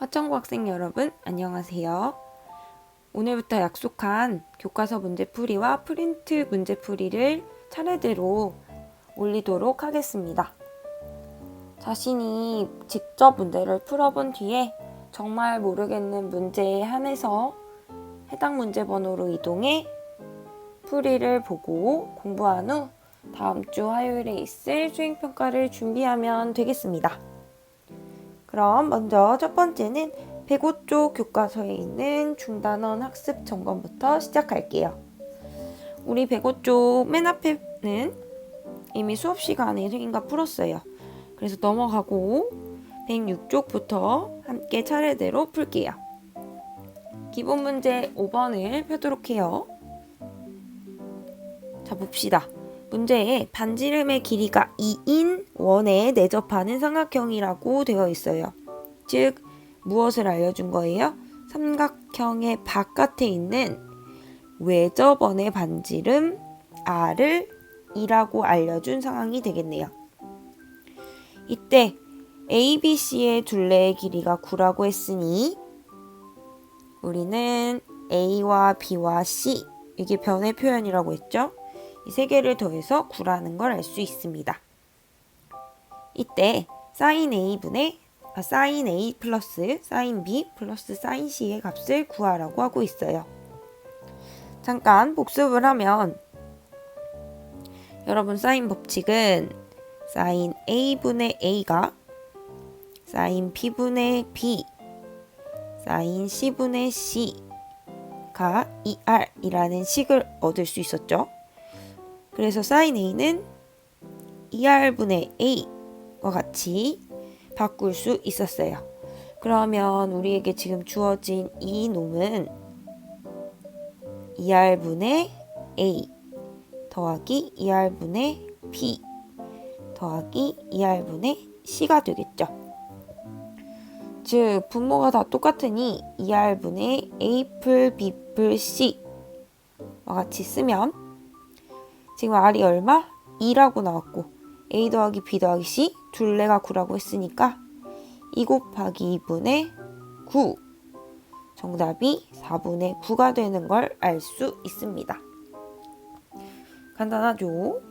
화천고 학생 여러분, 안녕하세요. 오늘부터 약속한 교과서 문제풀이와 프린트 문제풀이를 차례대로 올리도록 하겠습니다. 자신이 직접 문제를 풀어본 뒤에 정말 모르겠는 문제에 한해서 해당 문제 번호로 이동해 풀이를 보고 공부한 후 다음 주 화요일에 있을 수행평가를 준비하면 되겠습니다. 그럼 먼저 첫 번째는 105쪽 교과서에 있는 중단원 학습 점검부터 시작할게요. 우리 105쪽 맨 앞에는 이미 수업 시간에 선생님과 풀었어요. 그래서 넘어가고 106쪽부터 함께 차례대로 풀게요. 기본 문제 5번을 펴도록 해요. 자, 봅시다. 문제에 반지름의 길이가 2인 원에 내접하는 삼각형이라고 되어 있어요. 즉, 무엇을 알려준 거예요? 삼각형의 바깥에 있는 외접원의 반지름 R을 2라고 알려준 상황이 되겠네요. 이때 ABC의 둘레의 길이가 9라고 했으니 우리는 A와 B와 C, 이게 변의 표현이라고 했죠? 이 세 개를 더해서 9라는 걸 알 수 있습니다. 이때 sin A 플러스 sin B 플러스 sin C의 값을 구하라고 하고 있어요. 잠깐 복습을 하면 여러분 sin 법칙은 sin A분의 A가 sin B분의 B, sin C분의 C가 2R이라는 식을 얻을 수 있었죠. 그래서 sin A는 2R분의 A와 같이 바꿀 수 있었어요. 그러면 우리에게 지금 주어진 이 놈은 2R분의 A 더하기 2R분의 B 더하기 2R분의 C가 되겠죠. 즉 분모가 다 똑같으니 2R분의 A플 B플 C와 같이 쓰면 지금 R이 얼마? 2라고 나왔고 A 더하기 B 더하기 C 둘레가 9라고 했으니까 2 곱하기 2분의 9 정답이 4분의 9가 되는 걸 알 수 있습니다. 간단하죠?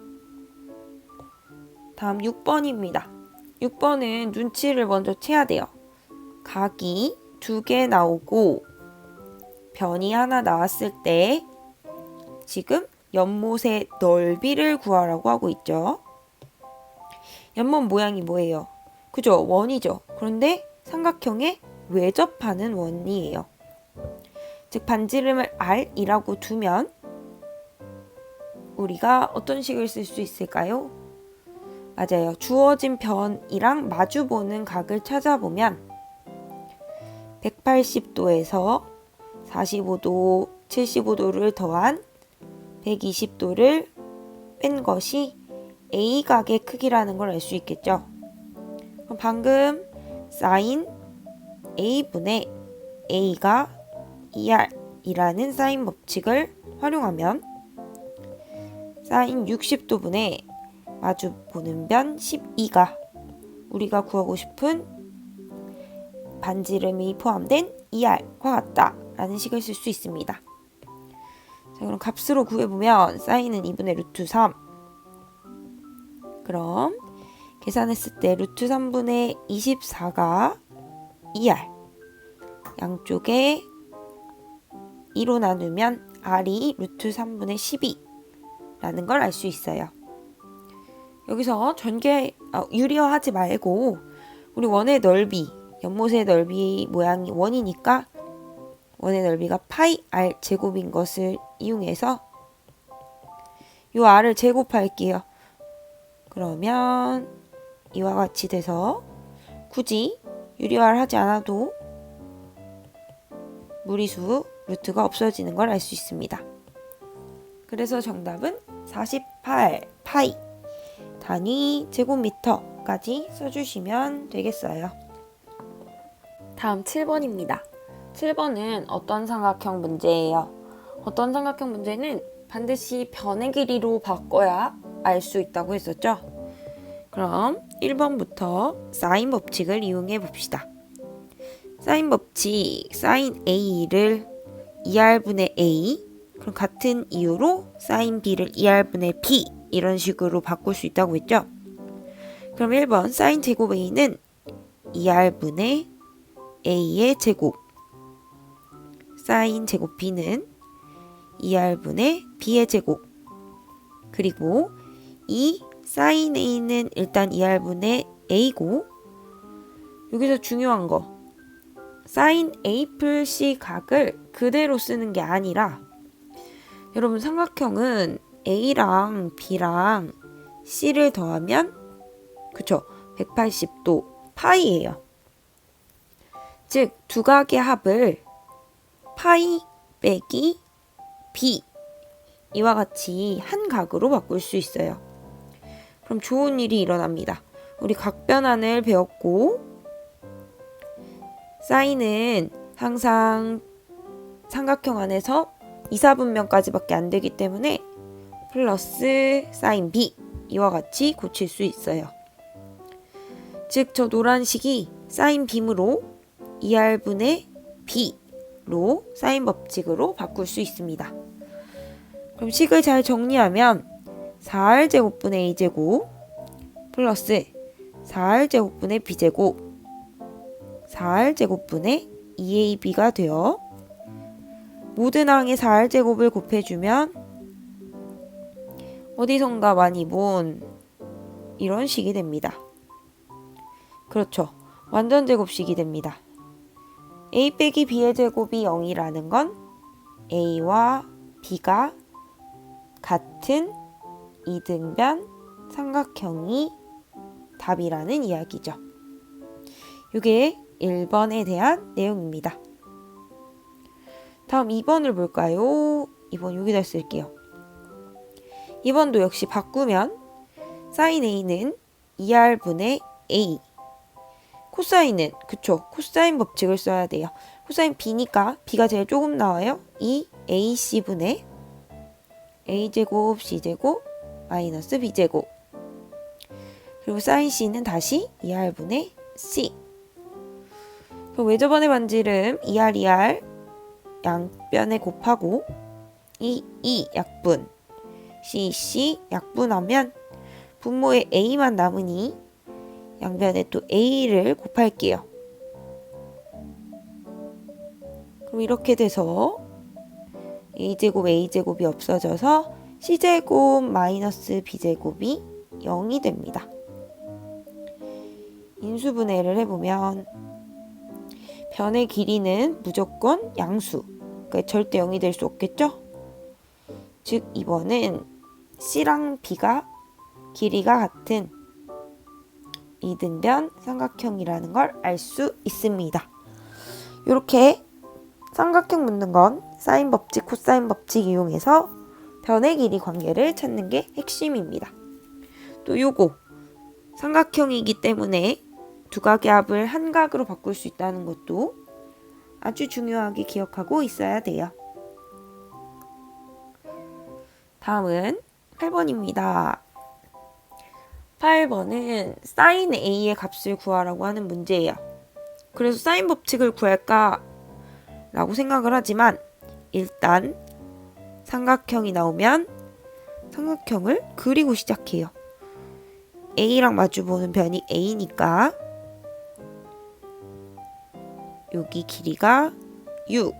다음 6번입니다. 6번은 눈치를 먼저 채야 돼요. 각이 2개 나오고 변이 하나 나왔을 때 지금 연못의 넓이를 구하라고 하고 있죠. 연못 모양이 뭐예요? 그죠? 원이죠. 그런데 삼각형에 외접하는 원이에요. 즉 반지름을 R이라고 두면 우리가 어떤 식을 쓸 수 있을까요? 맞아요. 주어진 변이랑 마주보는 각을 찾아보면 180도에서 45도, 75도를 더한 120도를 뺀 것이 A각의 크기라는 걸 알 수 있겠죠. 그럼 방금 sin A분의 A가 2R이라는 사인 법칙을 활용하면 sin 60도분의 마주 보는 변 12가 우리가 구하고 싶은 반지름이 포함된 2R과 같다 라는 식을 쓸 수 있습니다. 자, 그럼 값으로 구해보면 사인은 2분의 루트 3. 그럼 계산했을 때 루트 3분의 24가 2R. 양쪽에 2로 나누면 R이 루트 3분의 12라는 걸 알 수 있어요. 여기서 유리화하지 말고 우리 원의 넓이, 연못의 넓이 모양이 원이니까 원의 넓이가 파이 R 제곱인 것을 이용해서 이 R을 제곱할게요. 그러면 이와 같이 돼서 굳이 유리화를 하지 않아도 무리수 루트가 없어지는 걸 알 수 있습니다. 그래서 정답은 48 파이 단위 제곱미터까지 써주시면 되겠어요. 다음 7번입니다. 7번은 어떤 삼각형 문제예요? 어떤 삼각형 문제는 반드시 변의 길이로 바꿔야 알 수 있다고 했었죠? 그럼 1번부터 사인 법칙을 이용해 봅시다. 사인 법칙 사인 A를 2R분의 A, 그럼 같은 이유로 사인 B를 2R분의 B 이런 식으로 바꿀 수 있다고 했죠. 그럼 1번 사인 제곱 A는 2R분의 A의 제곱, 사인 제곱 B는 2R분의 B의 제곱, 그리고 이 사인 A는 일단 2R분의 A고, 여기서 중요한 거 사인 A 플 C 각을 그대로 쓰는 게 아니라, 여러분 삼각형은 A랑 B랑 C를 더하면 그쵸 180도 파이예요. 즉 두 각의 합을 파이 빼기 B 이와 같이 한 각으로 바꿀 수 있어요. 그럼 좋은 일이 일어납니다. 우리 각변환을 배웠고, 사인은 항상 삼각형 안에서 2, 4분면까지밖에 안 되기 때문에 플러스 사인 B 이와 같이 고칠 수 있어요. 즉 저 노란식이 사인 B므로 2R분의 B로 사인 법칙으로 바꿀 수 있습니다. 그럼 식을 잘 정리하면 4R제곱분의 A제곱 플러스 4R제곱분의 B제곱 4R제곱분의 2AB가 되어 모든 항의 4R제곱을 곱해주면 어디선가 많이 본 이런 식이 됩니다. 그렇죠. 완전 제곱식이 됩니다. A 빼기 B의 제곱이 0이라는 건 A와 B가 같은 이등변 삼각형이 답이라는 이야기죠. 이게 1번에 대한 내용입니다. 다음 2번을 볼까요? 2번 여기다 쓸게요. 2번도 역시 바꾸면 사인 A는 2R분의 A, 코사인은 그쵸 코사인 법칙을 써야 돼요. 코사인 B니까 B가 제일 조금 나와요. 이 AC분의 A제곱 C제곱 마이너스 B제곱, 그리고 사인 C는 다시 2R분의 C. 그럼 외접원의 반지름 2R 2R 양변에 곱하고 이 약분 CC 약분하면 분모에 A만 남으니 양변에 또 A를 곱할게요. 그럼 이렇게 돼서 A제곱 A제곱이 없어져서 C제곱 마이너스 B제곱이 0이 됩니다. 인수분해를 해보면 변의 길이는 무조건 양수, 그러니까 절대 0이 될 수 없겠죠? 즉 2번은 C랑 B가 길이가 같은 이등변 삼각형이라는 걸 알 수 있습니다. 이렇게 삼각형 묻는 건 사인 법칙, 코사인 법칙 이용해서 변의 길이 관계를 찾는 게 핵심입니다. 또 요거 삼각형이기 때문에 두 각의 합을 한 각으로 바꿀 수 있다는 것도 아주 중요하게 기억하고 있어야 돼요. 다음은 8번입니다. 8번은 사인 A의 값을 구하라고 하는 문제예요. 그래서 사인 법칙을 구할까 라고 생각을 하지만 일단 삼각형이 나오면 삼각형을 그리고 시작해요. A랑 마주보는 변이 A니까 여기 길이가 6,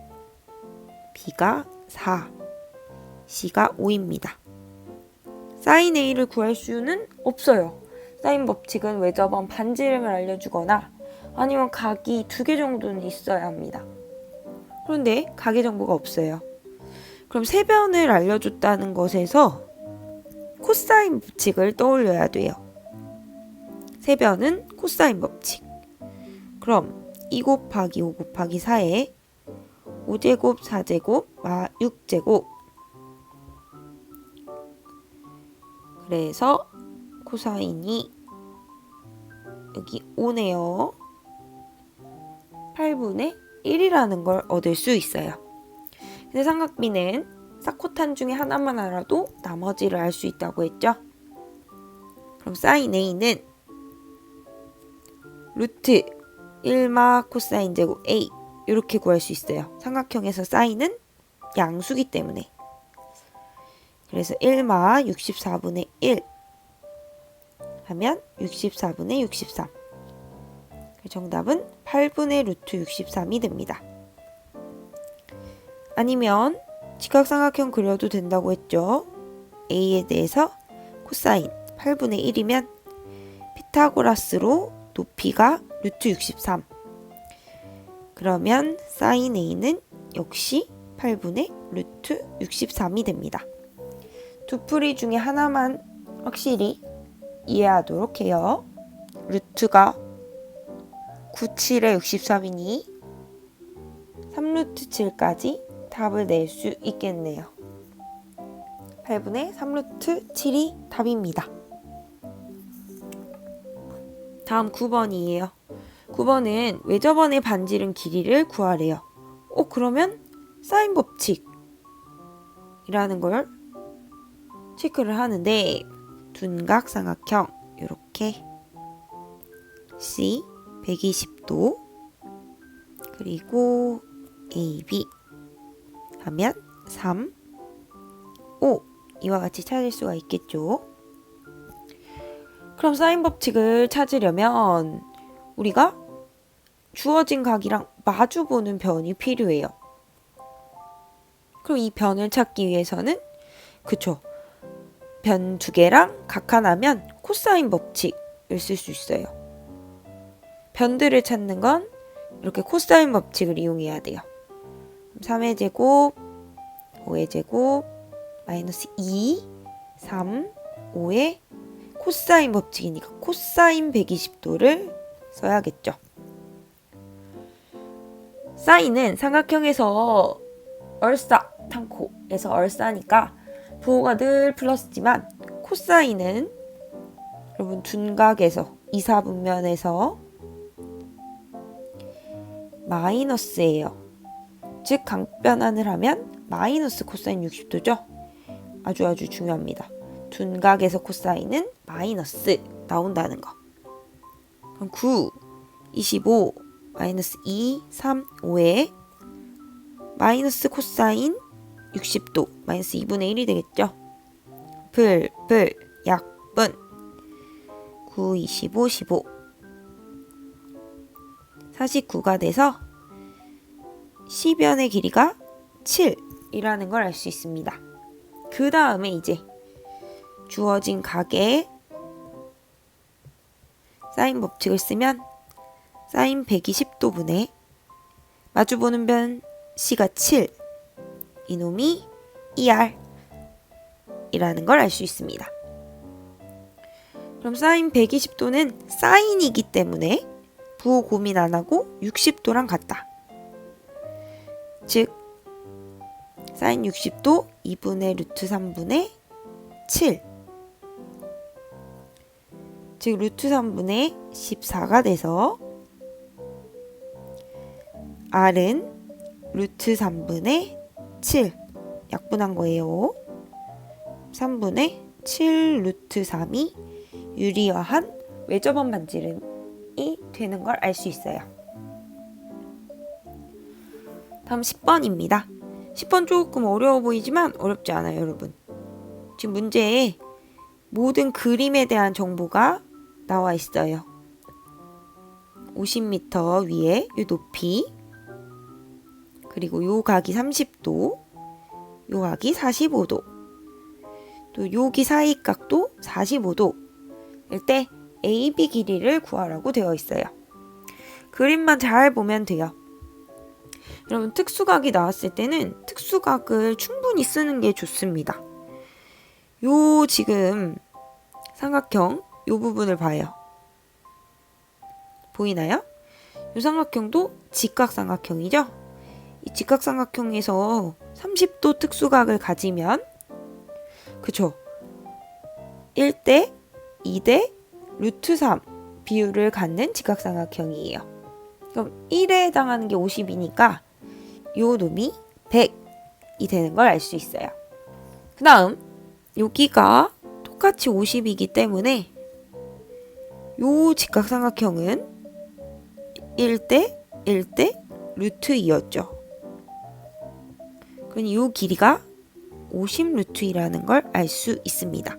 B가 4, C가 5입니다. 사인 A를 구할 수는 없어요. 사인 법칙은 외접원 반지름을 알려주거나 아니면 각이 2개 정도는 있어야 합니다. 그런데 각의 정보가 없어요. 그럼 세변을 알려줬다는 것에서 코사인 법칙을 떠올려야 돼요. 세변은 코사인 법칙. 그럼 2 곱하기 5 곱하기 4에 5제곱 4제곱 6제곱, 그래서 코사인이 여기 5네요. 8분의 1이라는 걸 얻을 수 있어요. 근데 삼각비는 사코탄 중에 하나만 알아도 나머지를 알 수 있다고 했죠. 그럼 사인 A는 루트 1마 코사인 제곱 A 이렇게 구할 수 있어요. 삼각형에서 사인은 양수기 때문에. 그래서 1마 64분의 1 하면 64분의 63. 정답은 8분의 루트 63이 됩니다. 아니면 직각삼각형 그려도 된다고 했죠. A에 대해서 코사인 8분의 1이면 피타고라스로 높이가 루트 63. 그러면 사인 A는 역시 8분의 루트 63이 됩니다. 두 풀이 중에 하나만 확실히 이해하도록 해요. 루트가 97에 63이니 3루트 7까지 답을 낼 수 있겠네요. 8분의 3루트 7이 답입니다. 다음 9번이에요. 9번은 외접원의 반지름 길이를 구하래요. 그러면 사인 법칙이라는 걸 체크를 하는데 둔각 삼각형 이렇게 C 120도 그리고 AB 하면 3, 5 이와 같이 찾을 수가 있겠죠. 그럼 사인 법칙을 찾으려면 우리가 주어진 각이랑 마주보는 변이 필요해요. 그럼 이 변을 찾기 위해서는 그쵸, 변 두 개랑 각 하나면 코사인 법칙을 쓸 수 있어요. 변들을 찾는 건 이렇게 코사인 법칙을 이용해야 돼요. 3의 제곱, 5의 제곱, 마이너스 2, 3, 5의 코사인 법칙이니까 코사인 120도를 써야겠죠. 사인은 삼각형에서 얼싸탕코에서 얼싸니까 부호가 늘 플러스지만 코사인은 여러분 둔각에서 이사분면에서 마이너스예요. 즉 각변환을 하면 마이너스 코사인 60도죠. 아주 중요합니다. 둔각에서 코사인은 마이너스 나온다는 거. 그럼 9, 25, 마이너스 2, 3, 5에 마이너스 코사인 60도, 마이너스 2분의 1이 되겠죠. 약분 9, 25, 15 49가 돼서 10변의 길이가 7이라는 걸 알 수 있습니다. 그 다음에 이제 주어진 각에 사인 법칙을 쓰면 사인 120도분의 마주보는 변 C가 7 이놈이 2R 이라는 걸 알 수 있습니다. 그럼 사인 120도는 사인이기 때문에 부호 고민 안 하고 60도랑 같다. 즉 사인 60도 2분의 루트 3분의 7 즉 루트 3분의 14가 돼서 R은 루트 3분의 7 약분한 거예요. 3분의 7 루트 3이 유리화한 외접원 반지름이 되는 걸 알 수 있어요. 다음 10번입니다. 10번 조금 어려워 보이지만 어렵지 않아요, 여러분. 지금 문제에 모든 그림에 대한 정보가 나와 있어요. 50m 위에 이 높이 그리고 요 각이 30도 요 각이 45도 또 여기 사이 각도 45도일 때 AB 길이를 구하라고 되어 있어요. 그림만 잘 보면 돼요. 여러분 특수각이 나왔을 때는 특수각을 충분히 쓰는 게 좋습니다. 요 지금 삼각형 요 부분을 봐요. 보이나요? 요 삼각형도 직각삼각형이죠? 이 직각삼각형에서 30도 특수각을 가지면 그쵸? 1대 2대 루트 3 비율을 갖는 직각삼각형이에요. 그럼 1에 해당하는 게 50이니까 요 놈이 100이 되는 걸 알 수 있어요. 그 다음 여기가 똑같이 50이기 때문에 요 직각삼각형은 1대 1대 루트 2였죠. 그럼 이 길이가 50 루트 2라는 걸 알 수 있습니다.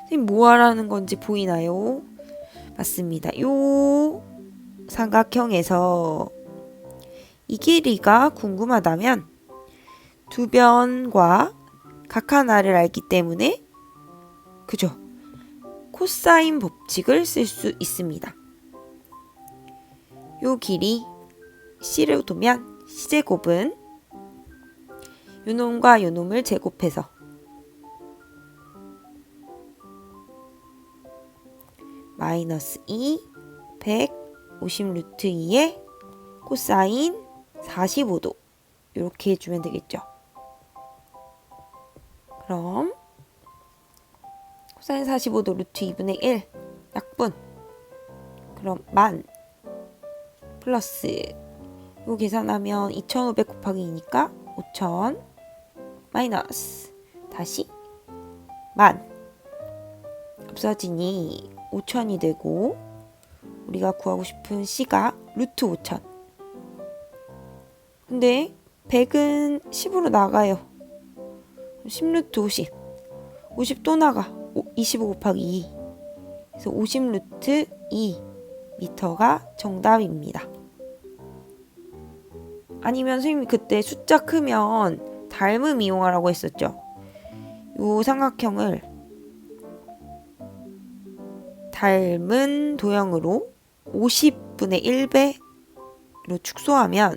선생님 뭐 하라는 건지 보이나요? 맞습니다. 요 삼각형에서 이 길이가 궁금하다면 두 변과 각 하나를 알기 때문에 그죠? 코사인 법칙을 쓸 수 있습니다. 요 길이 C를 두면 C제곱은 요 놈과 요 놈을 제곱해서 마이너스 2 150 루트 2의 코사인 45도 이렇게 해주면 되겠죠. 그럼 코사인 45도 루트 2분의 1 약분 그럼 만 플러스 이거 계산하면 2500 곱하기 2니까 5000 마이너스 다시 만 없어지니 5000이 되고 우리가 구하고 싶은 C가 루트 5000 근데 100은 10으로 나가요. 10 루트 50 50 또 나가 25 곱하기 2 그래서 50 루트 2 미터가 정답입니다. 아니면 선생님이 그때 숫자 크면 닮음 이용하라고 했었죠. 요 삼각형을 닮은 도형으로 50분의 1배로 축소하면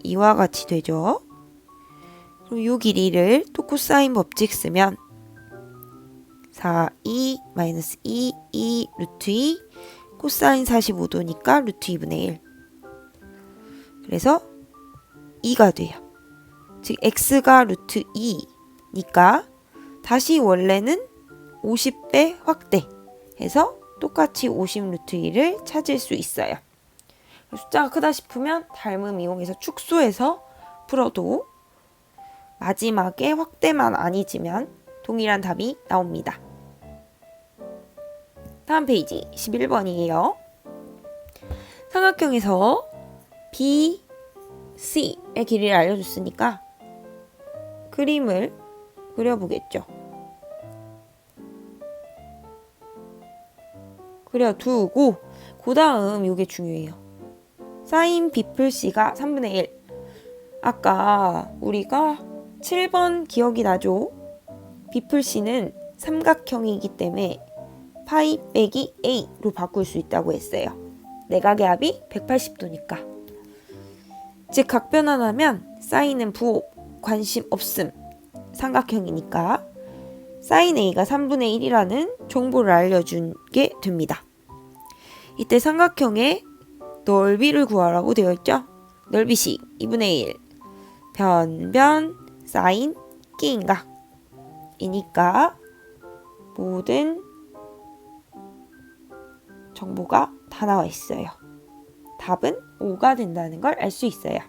이와 같이 되죠. 그럼 요 길이를 또 코사인 법칙 쓰면 4, 2, 마이너스 2, 2, 루트 2 코사인 45도니까 루트 2분의 1 그래서 2가 돼요. 즉 x가 루트 2니까 다시 원래는 50배 확대해서 똑같이 50 루트 2를 찾을 수 있어요. 숫자가 크다 싶으면 닮음 이용해서 축소해서 풀어도 마지막에 확대만 아니지만 동일한 답이 나옵니다. 다음 페이지 11번이에요. 삼각형에서 B, C의 길이를 알려줬으니까 그림을 그려보겠죠. 그려두고 그 다음 이게 중요해요. 사인 B 플러스 C가 3분의 1 아까 우리가 7번 기억이 나죠? B 플러스 C는 삼각형이기 때문에 파이 빼기 A로 바꿀 수 있다고 했어요. 내각의 합이 180도니까 즉 각변환하면 사인은 부호 관심 없음 삼각형이니까 사인 A가 3분의 1이라는 정보를 알려주게 됩니다. 이때 삼각형의 넓이를 구하라고 되어 있죠. 넓이식 2분의 1 변변 사인 끼인각 이니까 모든 정보가 다 나와 있어요. 답은 5가 된다는 걸 알 수 있어요.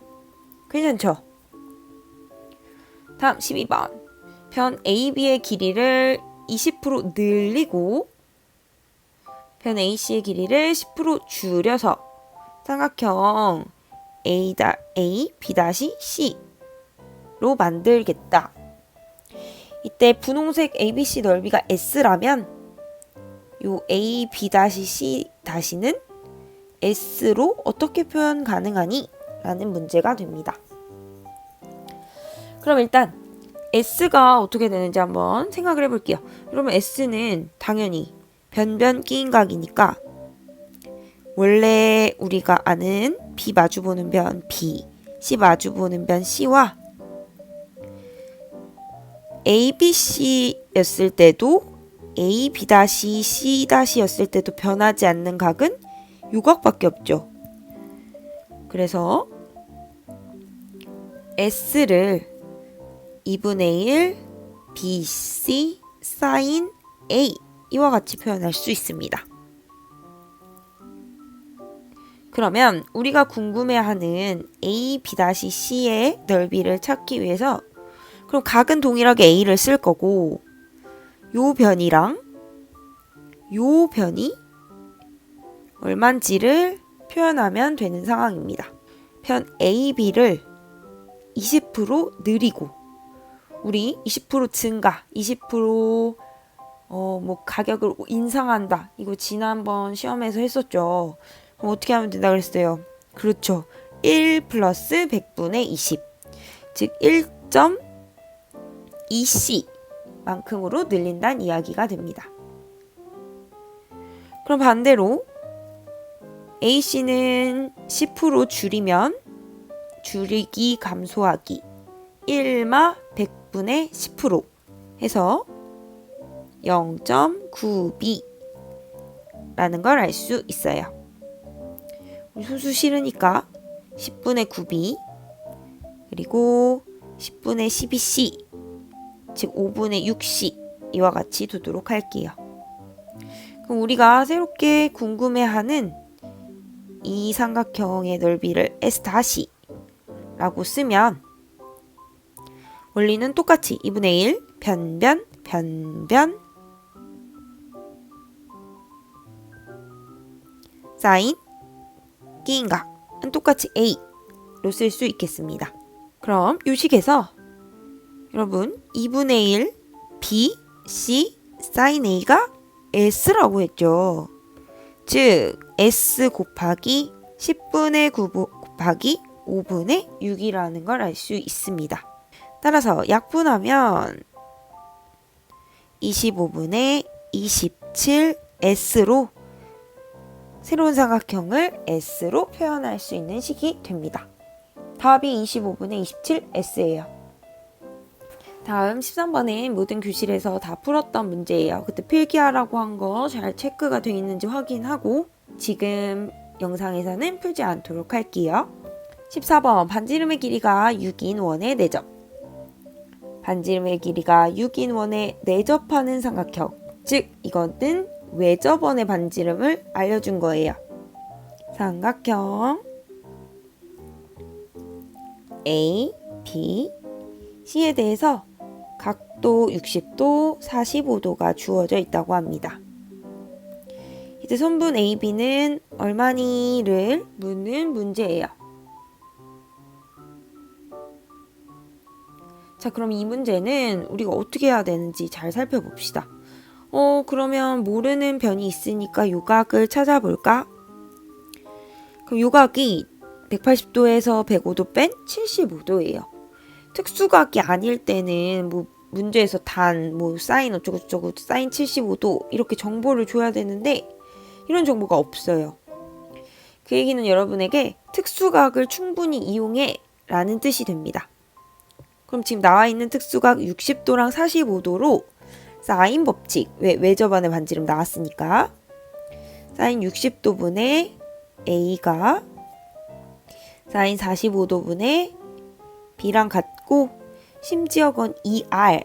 괜찮죠? 다음 12번 변 AB의 길이를 20% 늘리고 변 AC의 길이를 10% 줄여서 삼각형 A, B-C로 만들겠다. 이때 분홍색 ABC 넓이가 S라면 요 A, B-C-는 S로 어떻게 표현 가능하니? 라는 문제가 됩니다. 그럼 일단 S가 어떻게 되는지 한번 생각을 해볼게요. 그러면 S는 당연히 변변 끼인각이니까 원래 우리가 아는 B 마주보는 변 B, C 마주보는 변 C와 ABC였을 때도 AB-C-였을 때도 변하지 않는 각은 요 각밖에 없죠. 그래서 S를 2분의 1 BC sin A 이와 같이 표현할 수 있습니다. 그러면 우리가 궁금해하는 A, B-C의 넓이를 찾기 위해서 그럼 각은 동일하게 A를 쓸 거고 요 변이랑 요 변이 얼만지를 표현하면 되는 상황입니다. 편 AB를 20% 느리고 우리 20% 증가, 20% 가격을 인상한다. 이거 지난번 시험에서 했었죠. 그럼 어떻게 하면 된다 그랬어요? 그렇죠. 1 플러스 100분의 20. 즉 1.2C 만큼으로 늘린다는 이야기가 됩니다. 그럼 반대로 AC는 10% 줄이면 줄이기 감소하기 1마 100분의 10% 해서 0.9B 라는 걸 알 수 있어요. 우리 순수 싫으니까 10분의 9B 그리고 10분의 12C 즉 5분의 6C 이와 같이 두도록 할게요. 그럼 우리가 새롭게 궁금해하는 이 삼각형의 넓이를 S-라고 쓰면 원리는 똑같이 2분의 1 변변 사인 끼인각은 똑같이 A로 쓸 수 있겠습니다. 그럼 이 식에서 여러분 2분의 1 B, C, 사인 A가 S라고 했죠. 즉 S 곱하기 10분의 9 곱하기 5분의 6이라는 걸 알 수 있습니다. 따라서 약분하면 25분의 27S로 새로운 삼각형을 S로 표현할 수 있는 식이 됩니다. 답이 25분의 27S예요. 다음 13번은 모든 교실에서 다 풀었던 문제예요. 그때 필기하라고 한 거 잘 체크가 되어 있는지 확인하고 지금 영상에서는 풀지 않도록 할게요. 14번 반지름의 길이가 6인 원의 내접. 반지름의 길이가 6인 원에 내접하는 삼각형. 즉 이거는 외접원의 반지름을 알려준 거예요. 삼각형 A, B, C에 대해서 각도 60도, 45도가 주어져 있다고 합니다. 이제 선분 AB는 얼마니를 묻는 문제예요. 자, 그럼 이 문제는 우리가 어떻게 해야 되는지 잘 살펴봅시다. 그러면 모르는 변이 있으니까 요각을 찾아볼까? 그럼 요각이 180도에서 105도 뺀 75도예요. 특수각이 아닐 때는 문제에서 단 사인 어쩌고저쩌고 사인 75도 이렇게 정보를 줘야 되는데 이런 정보가 없어요. 그 얘기는 여러분에게 특수각을 충분히 이용해 라는 뜻이 됩니다. 그럼 지금 나와 있는 특수각 60도랑 45도로 사인 법칙, 외접안의 반지름 나왔으니까 사인 60도분의 A가 사인 45도분의 B랑 같고 심지어 건 2R,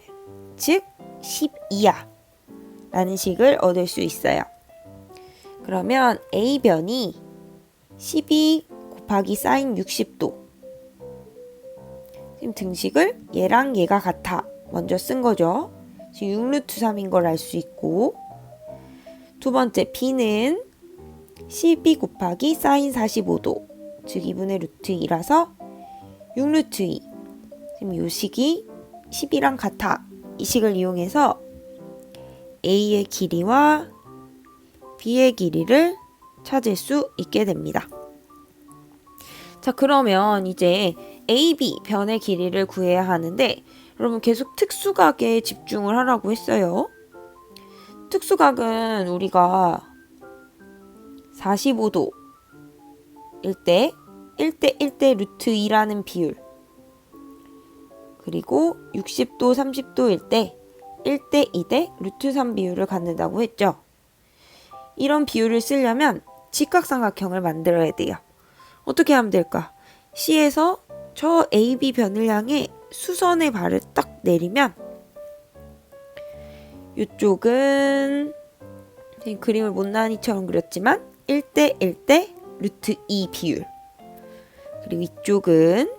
즉 12야 라는 식을 얻을 수 있어요. 그러면 A변이 12 곱하기 사인 60도 지금 등식을 얘랑 얘가 같아 먼저 쓴 거죠. 지금 6루트 3인 걸 알 수 있고 두 번째 B는 12 곱하기 사인 45도 즉 2분의 루트 2라서 6루트 2 지금 이 식이 10이랑 같아 이 식을 이용해서 A의 길이와 B의 길이를 찾을 수 있게 됩니다. 자, 그러면 이제 AB 변의 길이를 구해야 하는데 여러분 계속 특수각에 집중을 하라고 했어요. 특수각은 우리가 45도일 때 1대 1대 루트 2라는 비율 그리고 60도 30도일 때 1대 2대 루트 3 비율을 갖는다고 했죠. 이런 비율을 쓰려면 직각삼각형을 만들어야 돼요. 어떻게 하면 될까? C에서 저 AB 변을 향해 수선의 발을 딱 내리면 이쪽은 그림을 못난이처럼 그렸지만 1대 1대 루트 2 비율 그리고 이쪽은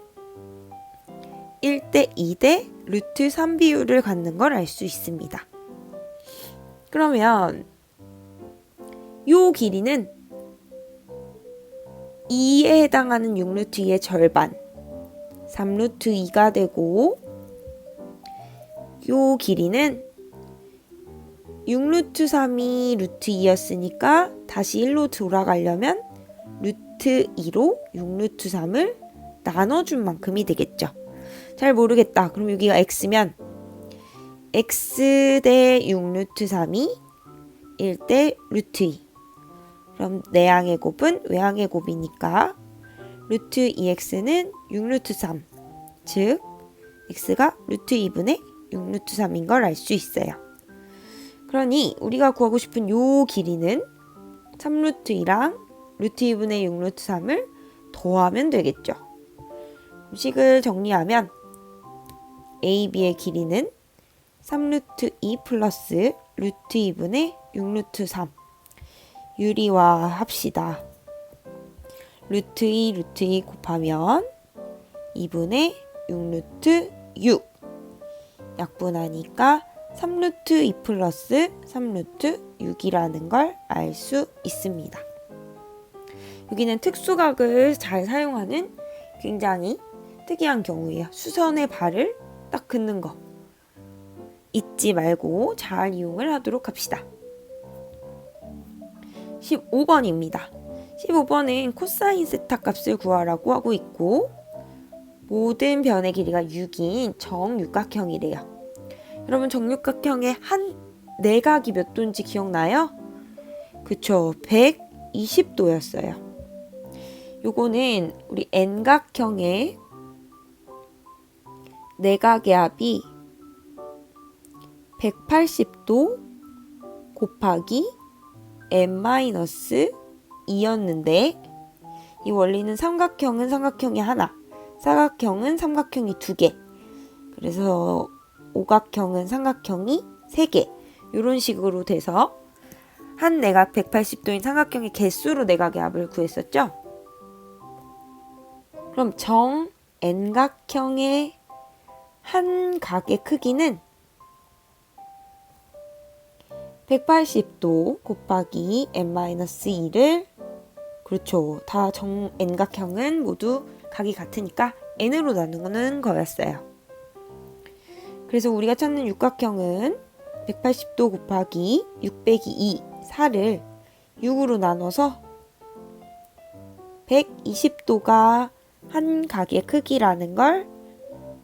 1대 2대 루트 3 비율을 갖는 걸 알 수 있습니다. 그러면 요 길이는 2에 해당하는 6루트 2의 절반 3루트 2가 되고 요 길이는 6루트 3이 루트 2였으니까 다시 1로 돌아가려면 루트 2로 6루트 3을 나눠준 만큼이 되겠죠. 잘 모르겠다. 그럼 여기가 x면 x 대 6루트 3이 1대 루트 2. 그럼 내항의 곱은 외항의 곱이니까 루트 2x는 6루트 3. 즉 x가 루트 2분의 6루트 3인 걸 알 수 있어요. 그러니 우리가 구하고 싶은 요 길이는 3루트 2랑 루트 2분의 6루트 3을 더하면 되겠죠. 식을 정리하면 AB의 길이는 3루트 2 플러스 루트 2분의 6루트 3 유리화 합시다. 루트 2 루트 2 곱하면 2분의 6루트 6 약분하니까 3루트 2 플러스 3루트 6이라는 걸 알 수 있습니다. 여기는 특수각을 잘 사용하는 굉장히 특이한 경우예요. 수선의 발을 딱 긋는 거 잊지 말고 잘 이용을 하도록 합시다. 15번입니다. 15번은 코사인 세타 값을 구하라고 하고 있고 모든 변의 길이가 6인 정육각형이래요. 여러분 정육각형의 한 내각이 몇 도인지 기억나요? 그쵸, 120도였어요. 요거는 우리 N각형의 내각의 합이 180도 곱하기 n-2였는데 이 원리는 삼각형은 삼각형이 하나, 사각형은 삼각형이 두 개, 그래서 오각형은 삼각형이 세 개 이런 식으로 돼서 한 내각 180도인 삼각형의 개수로 내각의 합을 구했었죠. 그럼 정 N각형의 한 각의 크기는 180도 곱하기 n-2를 그렇죠. 다 정 N각형은 모두 각이 같으니까 n으로 나누는 거였어요. 그래서 우리가 찾는 육각형은 180도 곱하기 6 빼기 2, 4를 6으로 나눠서 120도가 한 각의 크기라는 걸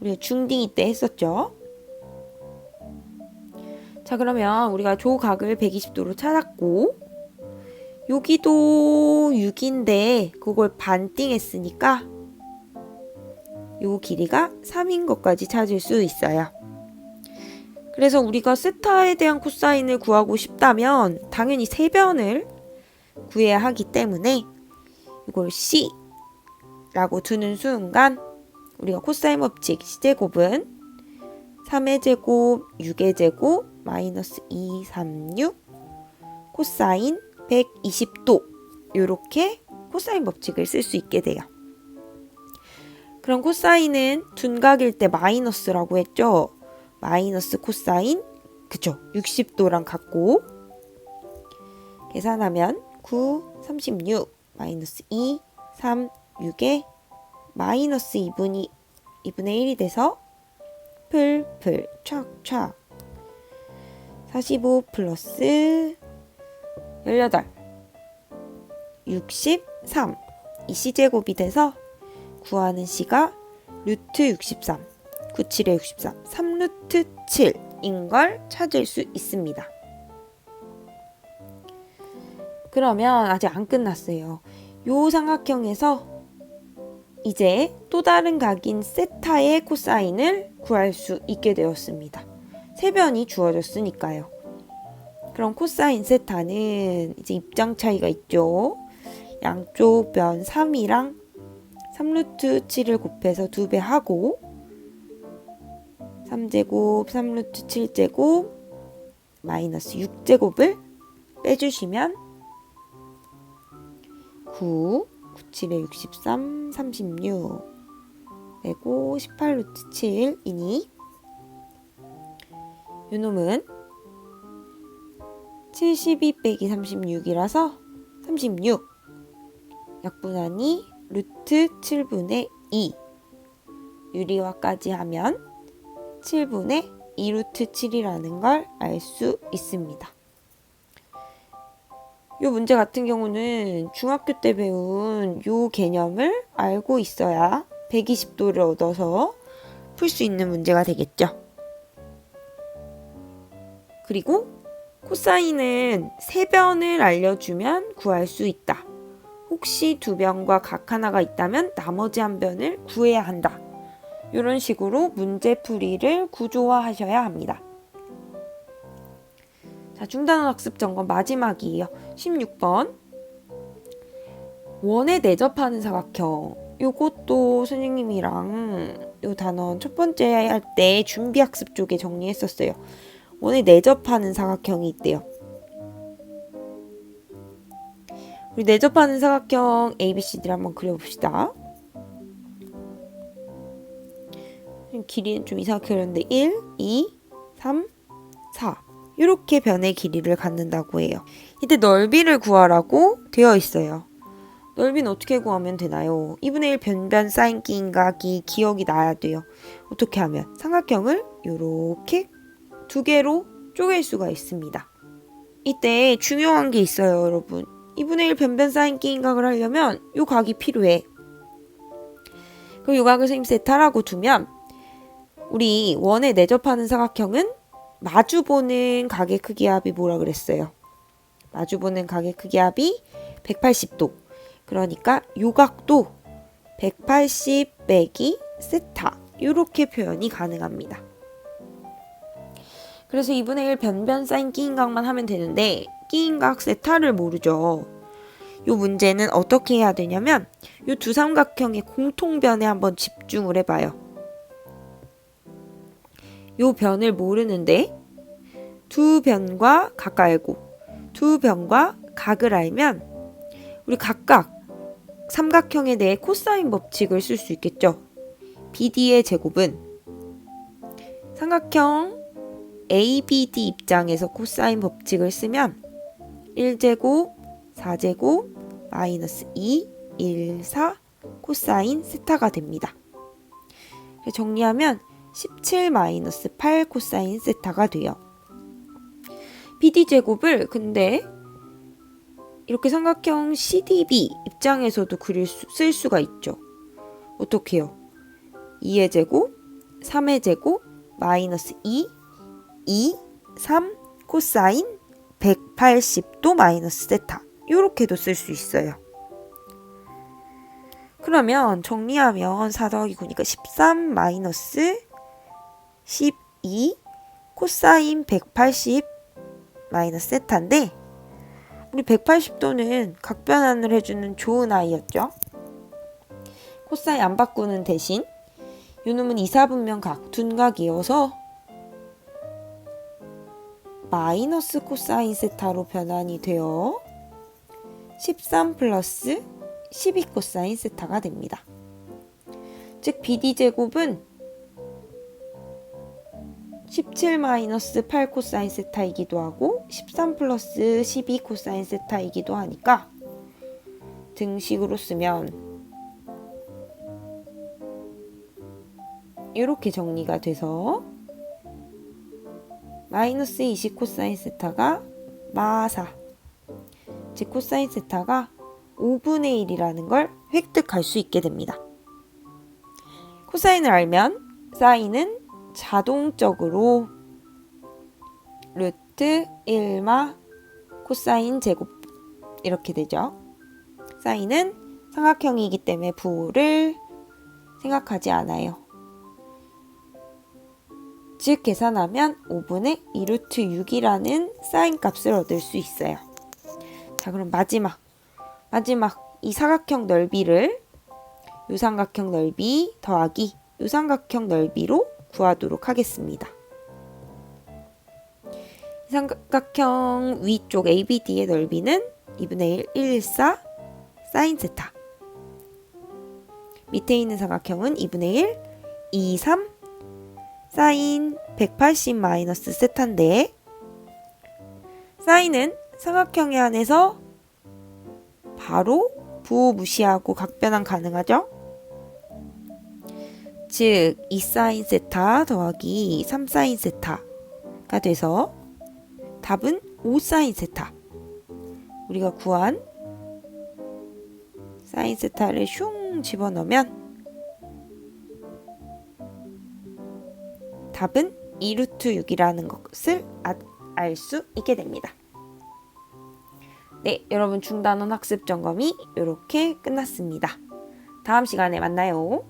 우리가 중딩이 때 했었죠. 자, 그러면 우리가 조각을 120도로 찾았고 여기도 6인데 그걸 반띵했으니까 요 길이가 3인 것까지 찾을 수 있어요. 그래서 우리가 세타에 대한 코사인을 구하고 싶다면 당연히 세변을 구해야 하기 때문에 이걸 C라고 두는 순간 우리가 코사인 법칙 C제곱은 3의 제곱, 6의 제곱, 마이너스 2, 3, 6 코사인 120도 이렇게 코사인 법칙을 쓸 수 있게 돼요. 그럼 코사인은 둔각일 때 마이너스라고 했죠. 마이너스 코사인 그쵸 60도랑 같고 계산하면 9, 36 마이너스 2, 3, 6에 마이너스 2분의 1이 돼서 풀풀 촥촥 45 플러스 18 63 이 C제곱이 돼서 구하는 C가 루트 63 97에 63 3루트 7인 걸 찾을 수 있습니다. 그러면 아직 안 끝났어요. 요 삼각형에서 이제 또 다른 각인 세타의 코사인을 구할 수 있게 되었습니다. 세 변이 주어졌으니까요. 그럼 코사인 세타는 이제 입장 차이가 있죠. 양쪽 변 3이랑 3루트 7을 곱해서 2배 하고 3제곱 3루트 7제곱 마이너스 6제곱을 빼주시면 9, 97에 63, 36 빼고 18루트 7이니 요놈은 72 빼기 36이라서 36 약분하니 루트 7분의 2 유리화까지 하면 7분의 2 루트 7이라는 걸 알 수 있습니다. 이 문제 같은 경우는 중학교 때 배운 이 개념을 알고 있어야 120도를 얻어서 풀 수 있는 문제가 되겠죠. 그리고 코사인은 세 변을 알려주면 구할 수 있다. 혹시 두 변과 각 하나가 있다면 나머지 한 변을 구해야 한다. 이런 식으로 문제풀이를 구조화하셔야 합니다. 자, 중단학습 점검 마지막이에요. 16번. 원에 내접하는 사각형. 요것도 선생님이랑 요 단원 첫 번째 할 때 준비학습 쪽에 정리했었어요. 원에 내접하는 사각형이 있대요. 우리 내접하는 사각형 ABCD를 한번 그려봅시다. 길이는 좀 이상하게 그렸는데 1, 2, 3, 4 이렇게 변의 길이를 갖는다고 해요. 이때 넓이를 구하라고 되어 있어요. 넓이는 어떻게 구하면 되나요? 2분의 1 변변 사인 기인각이 기억이 나야 돼요. 어떻게 하면? 삼각형을 이렇게 두 개로 쪼갤 수가 있습니다. 이때 중요한 게 있어요, 여러분. 2분의 1 변변 사인 기인각을 하려면 요 각이 필요해. 그럼 요 각을 선생님 세타라고 두면 우리 원에 내접하는 사각형은 마주보는 각의 크기 합이 뭐라 그랬어요? 마주보는 각의 크기 합이 180도. 그러니까 요 각도 180 빼기 세타 이렇게 표현이 가능합니다. 그래서 2분의 1 변변 사인 끼인각만 하면 되는데 끼인각 세타를 모르죠. 요 문제는 어떻게 해야 되냐면 요 두 삼각형의 공통변에 한번 집중을 해봐요. 요 변을 모르는데 두 변과 각 알고 두 변과 각을 알면 우리 각각 삼각형에 대해 코사인 법칙을 쓸 수 있겠죠. BD의 제곱은 삼각형 ABD 입장에서 코사인 법칙을 쓰면 1제곱, 4제곱, 마이너스 2, 1, 4 코사인 세타가 됩니다. 정리하면 17 마이너스 8 코사인 세타가 돼요. BD제곱을 근데 이렇게 삼각형 CDB 입장에서도 쓸 수가 있죠. 어떻게 해요? 2의 제곱, 3의 제곱, 마이너스 2, 2, 3 코사인 180도 마이너스 세타 이렇게도 쓸 수 있어요. 그러면 정리하면 4 더하기 9니까 13 마이너스 12 코사인 180 마이너스 세타인데 우리 180도는 각변환을 해주는 좋은 아이였죠. 코사인 안 바꾸는 대신 요놈은 이사분면 각, 둔각이어서 마이너스 코사인 세타로 변환이 되어 13 플러스 12 코사인 세타가 됩니다. 즉 BD제곱은 17 마이너스 8 코사인 세타이기도 하고 13 플러스 12 코사인 세타이기도 하니까 등식으로 쓰면 이렇게 정리가 돼서 마이너스 20 코사인 세타가 마4 즉 코사인 세타가 5분의 1이라는 걸 획득할 수 있게 됩니다. 코사인을 알면 사인은 자동적으로 루트 1마 코사인 제곱 이렇게 되죠. 사인은 삼각형이기 때문에 부호를 생각하지 않아요. 즉 계산하면 5분의 2루트 6이라는 사인 값을 얻을 수 있어요. 자, 그럼 마지막 이 사각형 넓이를 요 삼각형 넓이 더하기 요 삼각형 넓이로 구하도록 하겠습니다. 이 삼각형 위쪽 ABD의 넓이는 2분의 1, 1, 4 사인 세타. 밑에 있는 삼각형은 2분의 1, 2, 3 사인 180 마이너스 세타인데 사인은 삼각형의 안에서 바로 부호 무시하고 각변환 가능하죠? 즉 2sin 세타 더하기 3sin 세타가 돼서 답은 5sin 세타. 우리가 구한 sin 세타를 슝 집어넣으면 답은 2루트 6이라는 것을 알 수 있게 됩니다. 네, 여러분 중단원 학습 점검이 이렇게 끝났습니다. 다음 시간에 만나요.